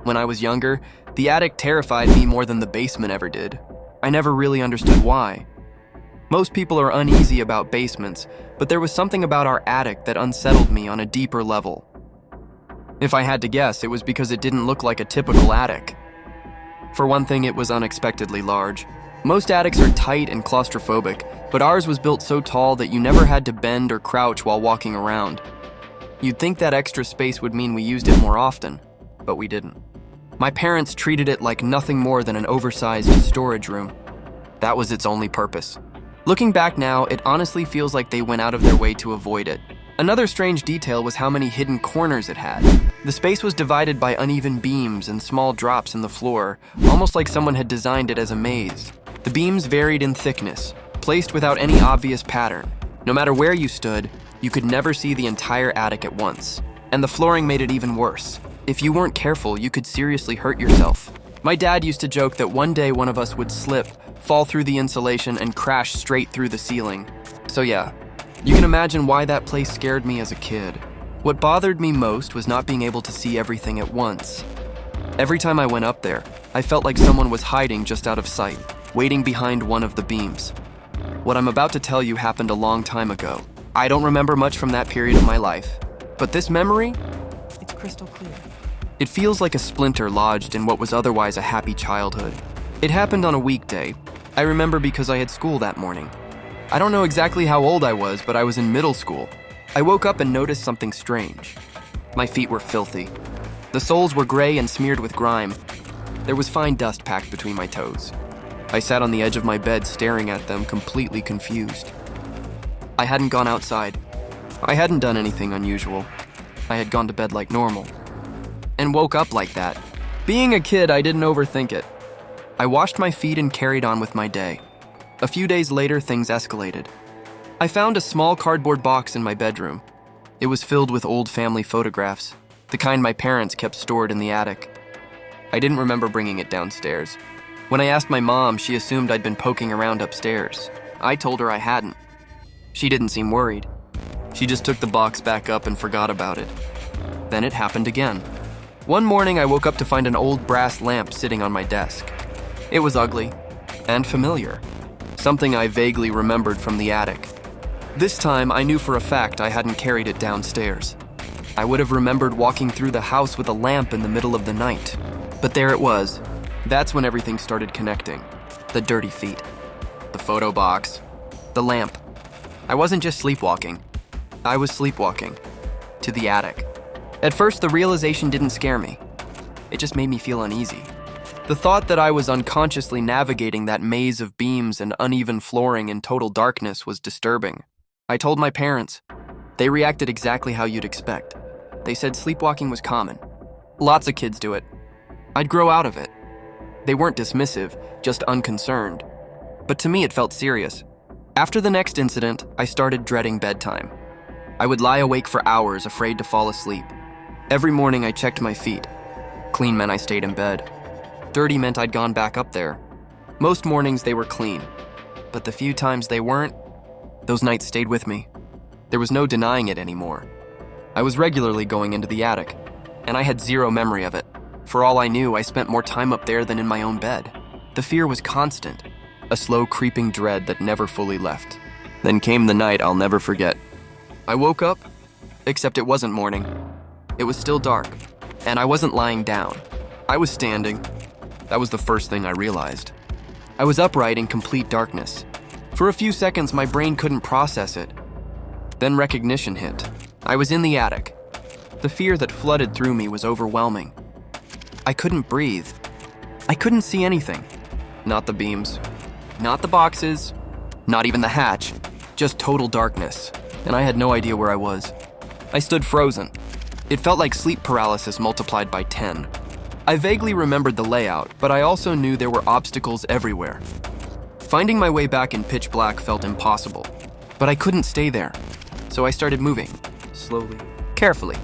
When I was younger, the attic terrified me more than the basement ever did. I never really understood why. Most people are uneasy about basements, but there was something about our attic that unsettled me on a deeper level. If I had to guess, it was because it didn't look like a typical attic. For one thing, it was unexpectedly large. Most attics are tight and claustrophobic, but ours was built so tall that you never had to bend or crouch while walking around. You'd think that extra space would mean we used it more often, but we didn't. My parents treated it like nothing more than an oversized storage room. That was its only purpose. Looking back now, it honestly feels like they went out of their way to avoid it. Another strange detail was how many hidden corners it had. The space was divided by uneven beams and small drops in the floor, almost like someone had designed it as a maze. The beams varied in thickness, placed without any obvious pattern. No matter where you stood, you could never see the entire attic at once. And the flooring made it even worse. If you weren't careful, you could seriously hurt yourself. My dad used to joke that one day one of us would slip, fall through the insulation, and crash straight through the ceiling. So yeah, you can imagine why that place scared me as a kid. What bothered me most was not being able to see everything at once. Every time I went up there, I felt like someone was hiding just out of sight, waiting behind one of the beams. What I'm about to tell you happened a long time ago. I don't remember much from that period of my life, but this memory, It's crystal clear. it feels like a splinter lodged in what was otherwise a happy childhood. It happened on a weekday. I remember because I had school that morning. I don't know exactly how old I was, but I was in middle school. I woke up and noticed something strange. My feet were filthy. The soles were gray and smeared with grime. There was fine dust packed between my toes. I sat on the edge of my bed staring at them, completely confused. I hadn't gone outside. I hadn't done anything unusual. I had gone to bed like normal. And woke up like that. Being a kid, I didn't overthink it. I washed my feet and carried on with my day. A few days later, things escalated. I found a small cardboard box in my bedroom. It was filled with old family photographs, the kind my parents kept stored in the attic. I didn't remember bringing it downstairs. When I asked my mom, she assumed I'd been poking around upstairs. I told her I hadn't. She didn't seem worried. She just took the box back up and forgot about it. Then it happened again. One morning, I woke up to find an old brass lamp sitting on my desk. It was ugly and familiar, something I vaguely remembered from the attic. This time, I knew for a fact I hadn't carried it downstairs. I would have remembered walking through the house with a lamp in the middle of the night. But there it was. That's when everything started connecting. The dirty feet, the photo box, the lamp. I wasn't just sleepwalking. I was sleepwalking to the attic. At first, the realization didn't scare me. It just made me feel uneasy. The thought that I was unconsciously navigating that maze of beams and uneven flooring in total darkness was disturbing. I told my parents. They reacted exactly how you'd expect. They said sleepwalking was common. Lots of kids do it. I'd grow out of it. They weren't dismissive, just unconcerned. But to me, it felt serious. After the next incident, I started dreading bedtime. I would lie awake for hours, afraid to fall asleep. Every morning, I checked my feet. Clean meant I stayed in bed. Dirty meant I'd gone back up there. Most mornings, they were clean. But the few times they weren't, those nights stayed with me. There was no denying it anymore. I was regularly going into the attic, and I had zero memory of it. For all I knew, I spent more time up there than in my own bed. The fear was constant, a slow creeping dread that never fully left. Then came the night I'll never forget. I woke up, except it wasn't morning. It was still dark, and I wasn't lying down. I was standing. That was the first thing I realized. I was upright in complete darkness. For a few seconds, my brain couldn't process it. Then recognition hit. I was in the attic. The fear that flooded through me was overwhelming. I couldn't breathe. I couldn't see anything. Not the beams, not the boxes, not even the hatch. Just total darkness, and I had no idea where I was. I stood frozen. It felt like sleep paralysis multiplied by 10. I vaguely remembered the layout, but I also knew there were obstacles everywhere. Finding my way back in pitch black felt impossible, but I couldn't stay there. So I started moving, slowly, carefully.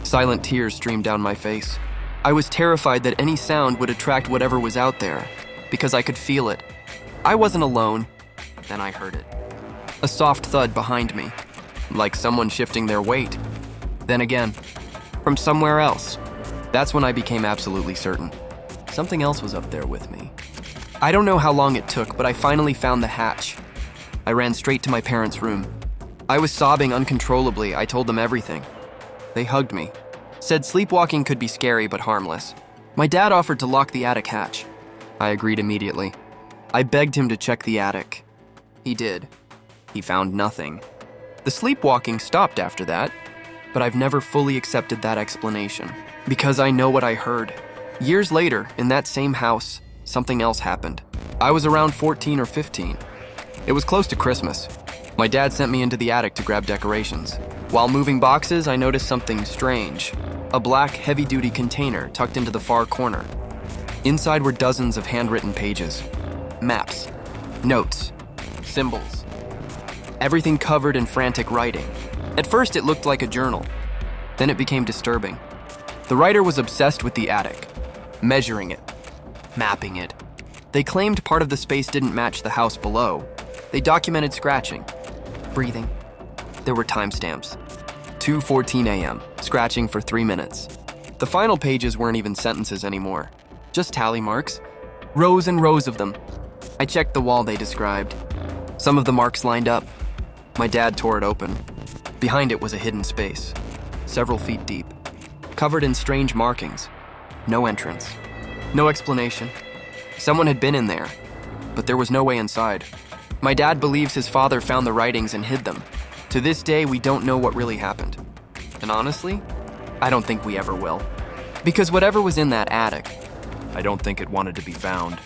Silent tears streamed down my face. I was terrified that any sound would attract whatever was out there, because I could feel it. I wasn't alone. Then I heard it. A soft thud behind me, like someone shifting their weight. Then again, from somewhere else. That's when I became absolutely certain. Something else was up there with me. I don't know how long it took, but I finally found the hatch. I ran straight to my parents' room. I was sobbing uncontrollably. I told them everything. They hugged me, said sleepwalking could be scary but harmless. My dad offered to lock the attic hatch. I agreed immediately. I begged him to check the attic. He did. He found nothing. The sleepwalking stopped after that, but I've never fully accepted that explanation because I know what I heard. Years later, in that same house, something else happened. I was around 14 or 15. It was close to Christmas. My dad sent me into the attic to grab decorations. While moving boxes, I noticed something strange. A black, heavy-duty container tucked into the far corner. Inside were dozens of handwritten pages. Maps, notes, symbols. Everything covered in frantic writing. At first, it looked like a journal. Then it became disturbing. The writer was obsessed with the attic, measuring it, mapping it. They claimed part of the space didn't match the house below. They documented scratching, breathing. There were timestamps. 2:14 a.m., scratching for 3 minutes. The final pages weren't even sentences anymore, just tally marks, rows and rows of them. I checked the wall they described. Some of the marks lined up. My dad tore it open. Behind it was a hidden space, several feet deep, covered in strange markings. No entrance, no explanation. Someone had been in there, but there was no way inside. My dad believes his father found the writings and hid them. To this day, we don't know what really happened. And honestly, I don't think we ever will. Because whatever was in that attic, I don't think it wanted to be found.